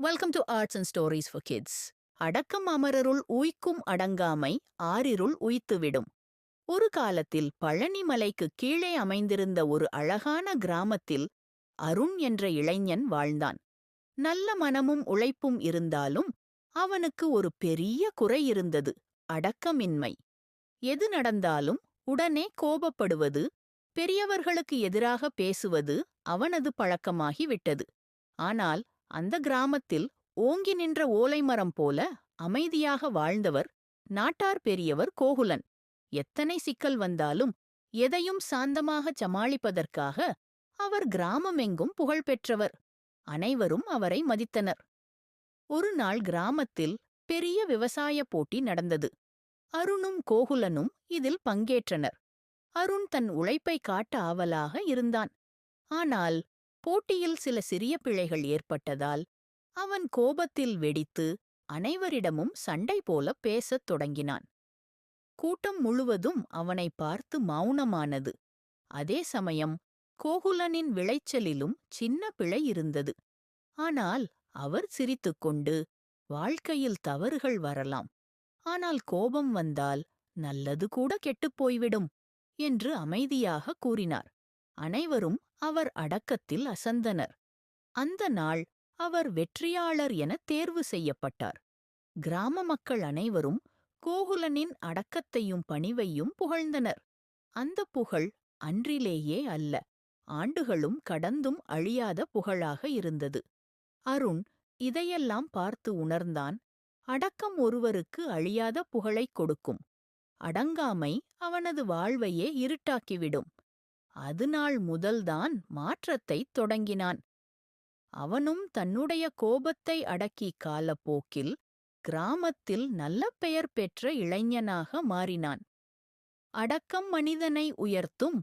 Welcome to arts and stories for kids. அடக்கம் அமரருள் உய்க்கும் அடங்காமை ஆறிருள் உய்த்துவிடும். ஒரு காலத்தில் பழனி மலைக்கு கீழே அமைந்திருந்த ஒரு அழகான கிராமத்தில் அருண் என்ற இளைஞன் வாழ்ந்தான். நல்ல மனமும் உழைப்பும் இருந்தாலும் அவனுக்கு ஒரு பெரிய குறை இருந்தது: அடக்கமின்மை. எது நடந்தாலும் உடனே கோபப்படுவது, பெரியவர்களுக்கு எதிராக பேசுவது அவனது பழக்கமாகிவிட்டது. ஆனால் அந்த கிராமத்தில் ஓங்கி நின்ற ஓலைமரம் போல அமைதியாக வாழ்ந்தவர் நாட்டார் பெரியவர் கோகுலன். எத்தனை சிக்கல் வந்தாலும் எதையும் சாந்தமாகச் சமாளிப்பதற்காக அவர் கிராமமெங்கும் புகழ்பெற்றவர். அனைவரும் அவரை மதித்தனர். ஒரு நாள் கிராமத்தில் பெரிய விவசாய போட்டி நடந்தது. அருணும் கோகுலனும் இதில் பங்கேற்றனர். அருண் தன் உழைப்பை காட்ட ஆவலாக இருந்தான். ஆனால் போட்டியில் சில சிறிய பிழைகள் ஏற்பட்டதால் அவன் கோபத்தில் வெடித்து அனைவரிடமும் சண்டை போல பேசத் தொடங்கினான். கூட்டம் முழுவதும் அவனை பார்த்து மௌனமானது. அதே சமயம் கோகுலனின் விளைச்சலிலும் சின்ன பிழை இருந்தது. ஆனால் அவர் சிரித்துக்கொண்டு, வாழ்க்கையில் தவறுகள் வரலாம், ஆனால் கோபம் வந்தால் நல்லது கூட கெட்டுப்போய்விடும் என்று அமைதியாக கூறினார். அனைவரும் அவர் அடக்கத்தில் அசந்தனர். அந்த நாள் அவர் வெற்றியாளர் என தேர்வு செய்யப்பட்டார். கிராம மக்கள் அனைவரும் கோகுலனின் அடக்கத்தையும் பணிவையும் புகழ்ந்தனர். அந்த புகழ் அன்றிலேயே அல்ல, ஆண்டுகளும் கடந்தும் அழியாத புகழாக இருந்தது. அருண் இதையெல்லாம் பார்த்து உணர்ந்தான். அடக்கம் ஒருவருக்கு அழியாத புகழைக் கொடுக்கும். அடங்காமை அவனது வாழ்வையே இருட்டாக்கிவிடும். அதுநாள் முதல்தான் மாற்றத்தைத் தொடங்கினான். அவனும் தன்னுடைய கோபத்தை அடக்கி காலப்போக்கில் கிராமத்தில் நல்ல பெயர் பெற்ற இளைஞனாக மாறினான். அடக்கம் மனிதனை உயர்த்தும்,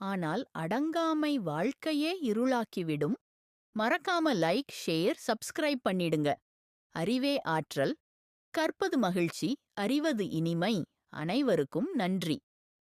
ஆனால் அடங்காமை வாழ்க்கையே இருளாக்கிவிடும். மறக்காம லைக், ஷேர், சப்ஸ்கிரைப் பண்ணிடுங்க. அறிவே ஆற்றல், கற்பது மகிழ்ச்சி, அறிவது இனிமை. அனைவருக்கும் நன்றி.